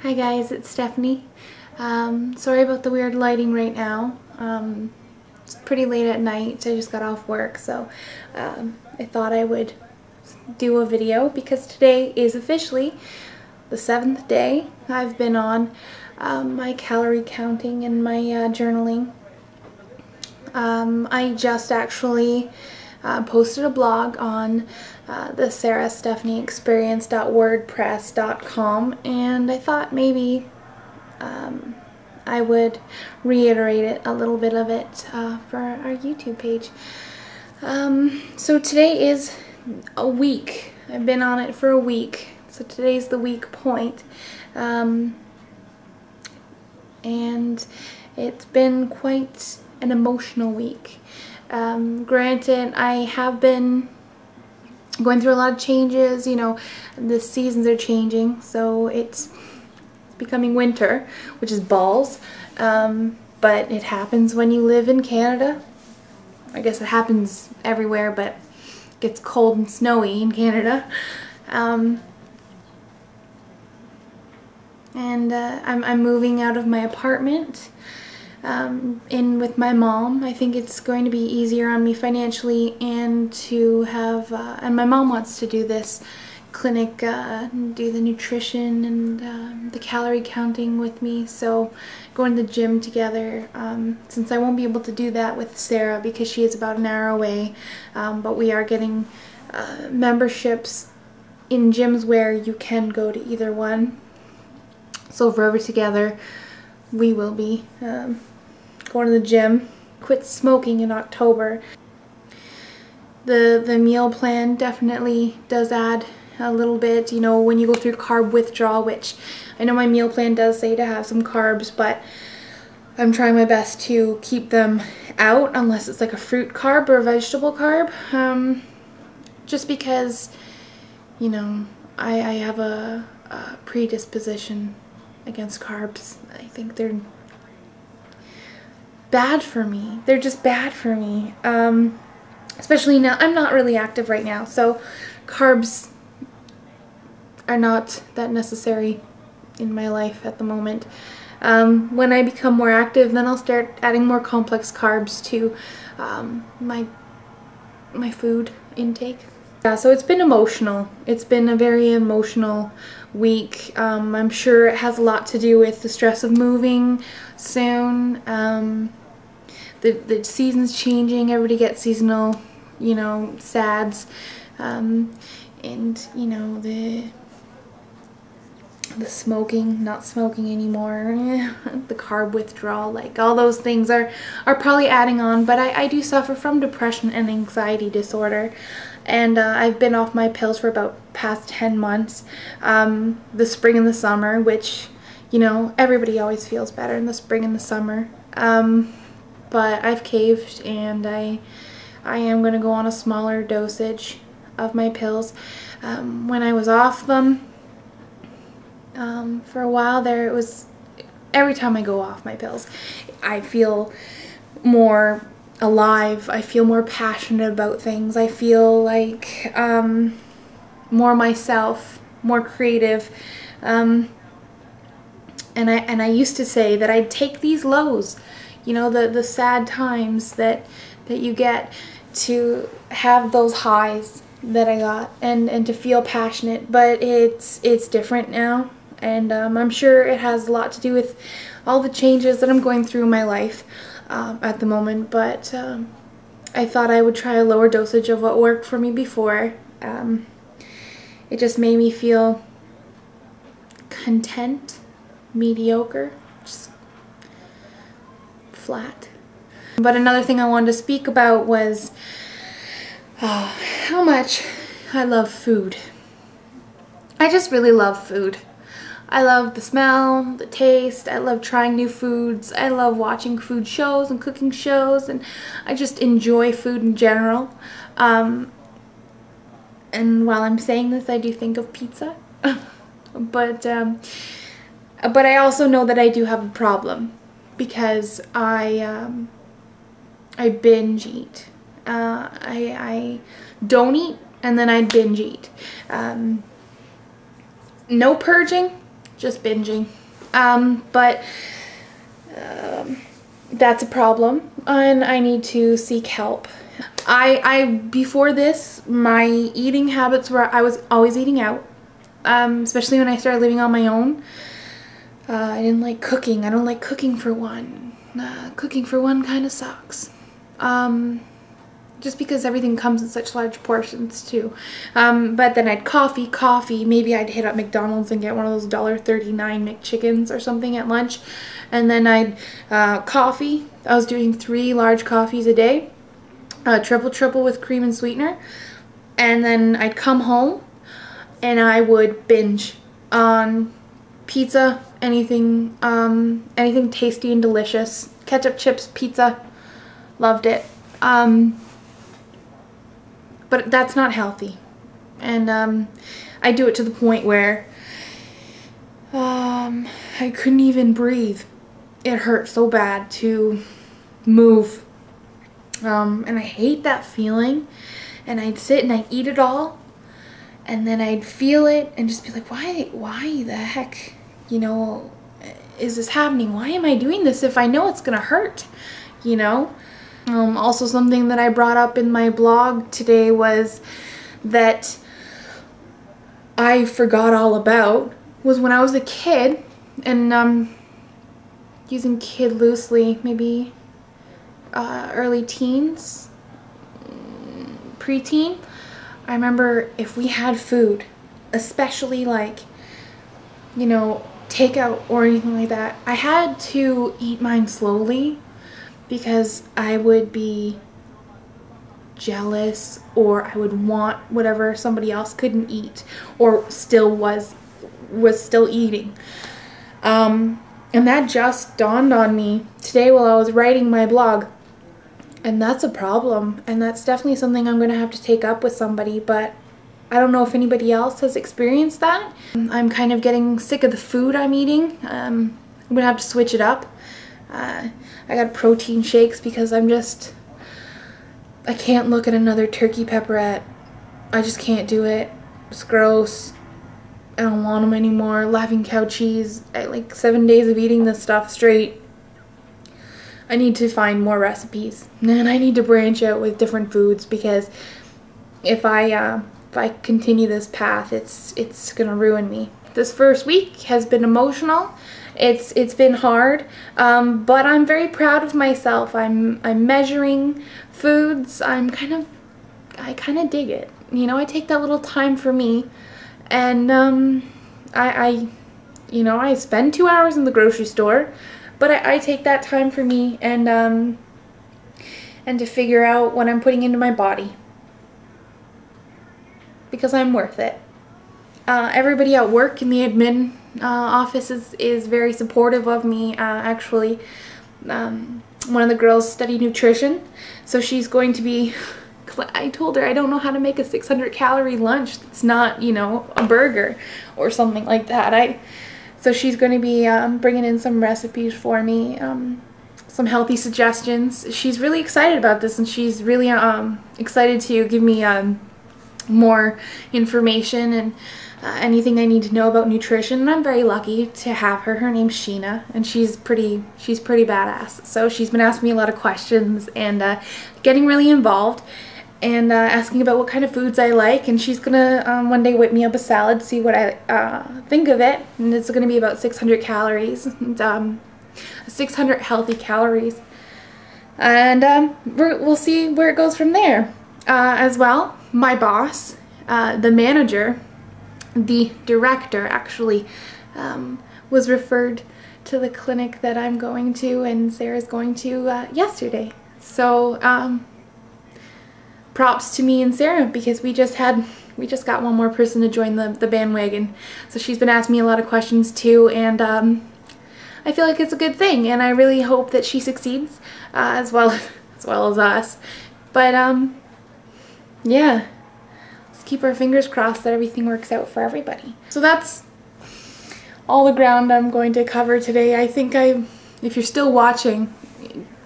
Hi guys, it's Stephanie. Sorry about the weird lighting right now. It's pretty late at night. I just got off work, so I thought I would do a video because today is officially the 7th day I've been on my calorie counting and my journaling. I just actually posted a blog on the sarahstephanieexperience.wordpress.com, and I thought maybe I would reiterate it, a little bit of it, for our YouTube page. So today is a week. I've been on it for a week, so today's the week point. And it's been quite an emotional week. Granted, I have been going through a lot of changes. You know, the seasons are changing, so it's becoming winter, which is balls. But it happens when you live in Canada. I guess it happens everywhere, but it gets cold and snowy in Canada. And I'm moving out of my apartment in with my mom. I think it's going to be easier on me financially, and to have and my mom wants to do this clinic, do the nutrition and the calorie counting with me, so going to the gym together, since I won't be able to do that with Sarah because she is about an hour away, but we are getting memberships in gyms where you can go to either one. So forever together we will be going to the gym. Quit smoking in October. The meal plan definitely does add a little bit, you know, when you go through carb withdrawal, which I know my meal plan does say to have some carbs, but I'm trying my best to keep them out unless it's like a fruit carb or a vegetable carb, just because, you know, I have a predisposition against carbs. I think they're bad for me. They're just bad for me. Especially now, I'm not really active right now, so carbs are not that necessary in my life at the moment. When I become more active, then I'll start adding more complex carbs to my food intake. Yeah, so it's been emotional. It's been a very emotional week. I'm sure it has a lot to do with the stress of moving soon. The season's changing. Everybody gets seasonal, you know, sads. And, you know, the smoking, not smoking anymore, the carb withdrawal, like all those things are probably adding on. But I do suffer from depression and anxiety disorder, and I've been off my pills for about past 10 months. The spring and the summer, which, you know, everybody always feels better in the spring and the summer, but I've caved, and I am going to go on a smaller dosage of my pills. When I was off them for a while there, it was every time I go off my pills, I feel more alive. I feel more passionate about things. I feel like more myself, more creative. And I used to say that I'd take these lows, you know, the sad times that you get, to have those highs that I got, and to feel passionate. But it's different now, and I'm sure it has a lot to do with all the changes that I'm going through in my life at the moment. But I thought I would try a lower dosage of what worked for me before. It just made me feel content, mediocre, just flat. But another thing I wanted to speak about was how much I love food. I just really love food. I love the smell, the taste. I love trying new foods. I love watching food shows and cooking shows, and I just enjoy food in general. And while I'm saying this, I do think of pizza. But I also know that I do have a problem, because I binge eat. I don't eat, and then I binge eat. No purging, just binging. But that's a problem, and I need to seek help. Before this, my eating habits were I was always eating out, especially when I started living on my own. I didn't like cooking. I don't like cooking for one. Cooking for one kind of sucks. Just because everything comes in such large portions too. But then I'd coffee. Maybe I'd hit up McDonald's and get one of those $1.39 McChickens or something at lunch. And then I'd coffee. I was doing 3 large coffees a day. Triple with cream and sweetener. And then I'd come home and I would binge on pizza, anything tasty and delicious. Ketchup, chips, pizza. Loved it. But that's not healthy. And I do it to the point where I couldn't even breathe. It hurt so bad to move. And I hate that feeling. And I'd sit and I'd eat it all. And then I'd feel it and just be like, why the heck, you know, is this happening? Why am I doing this if I know it's gonna hurt, you know? Also, something that I brought up in my blog today was that I forgot all about was when I was a kid, and using kid loosely, maybe early teens, preteen. I remember if we had food, especially like, you know, takeout or anything like that, I had to eat mine slowly because I would be jealous, or I would want whatever somebody else couldn't eat or still was still eating. And that just dawned on me today while I was writing my blog. And that's a problem, and that's definitely something I'm going to have to take up with somebody, but I don't know if anybody else has experienced that. I'm kind of getting sick of the food I'm eating. I'm going to have to switch it up. I got protein shakes because I can't look at another turkey pepperette. I just can't do it. It's gross. I don't want them anymore. Laughing Cow cheese. Like 7 days of eating this stuff straight. I need to find more recipes, and I need to branch out with different foods, because if I continue this path, it's gonna ruin me. This first week has been emotional. It's been hard, but I'm very proud of myself. I'm measuring foods. I kind of dig it. You know, I take that little time for me, and I spend 2 hours in the grocery store, but I take that time for me, and to figure out what I'm putting into my body, because I'm worth it. Everybody at work in the admin office is very supportive of me. Actually, one of the girls studied nutrition, so she's going to be, I told her I don't know how to make a 600-calorie lunch that's not, you know, a burger or something like that. So she's going to be bringing in some recipes for me, some healthy suggestions. She's really excited about this, and she's really excited to give me more information and anything I need to know about nutrition. And I'm very lucky to have her. Her name's Sheena, and she's pretty badass. So she's been asking me a lot of questions and getting really involved, and asking about what kind of foods I like, and she's gonna one day whip me up a salad, see what I think of it, and it's gonna be about 600 calories, and 600 healthy calories, and we'll see where it goes from there. As well, my boss, the manager, the director actually, was referred to the clinic that I'm going to and Sarah's going to yesterday. So props to me and Sarah, because we just got one more person to join the bandwagon. So she's been asking me a lot of questions too, and I feel like it's a good thing, and I really hope that she succeeds as well as us. But yeah, let's keep our fingers crossed that everything works out for everybody. So that's all the ground I'm going to cover today. I think if you're still watching,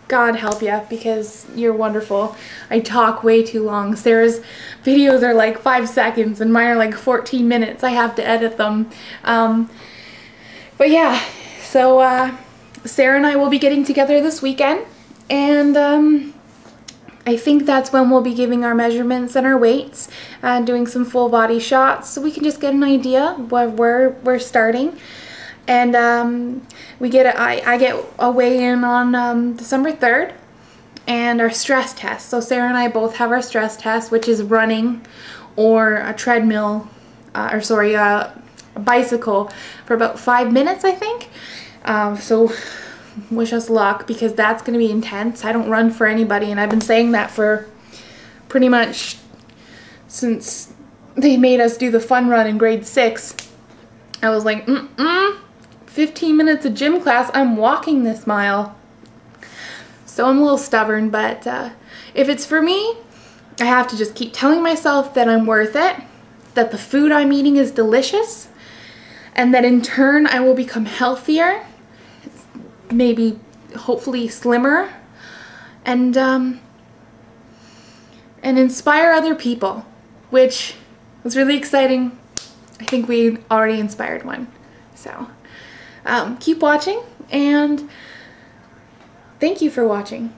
God help you, because you're wonderful. I talk way too long. Sarah's videos are like 5 seconds and mine are like 14 minutes. I have to edit them. But yeah, so Sarah and I will be getting together this weekend, and I think that's when we'll be giving our measurements and our weights and doing some full body shots so we can just get an idea of where we're starting. And I get a weigh-in on December 3rd, and our stress test. So Sarah and I both have our stress test, which is running or a treadmill, a bicycle for about 5 minutes, I think. So wish us luck, because that's going to be intense. I don't run for anybody, and I've been saying that for pretty much since they made us do the fun run in grade 6. I was like, 15 minutes of gym class, I'm walking this mile. So I'm a little stubborn, but if it's for me, I have to just keep telling myself that I'm worth it, that the food I'm eating is delicious, and that in turn I will become healthier, maybe hopefully slimmer, and inspire other people, which was really exciting. I think we already inspired one. So keep watching, and thank you for watching.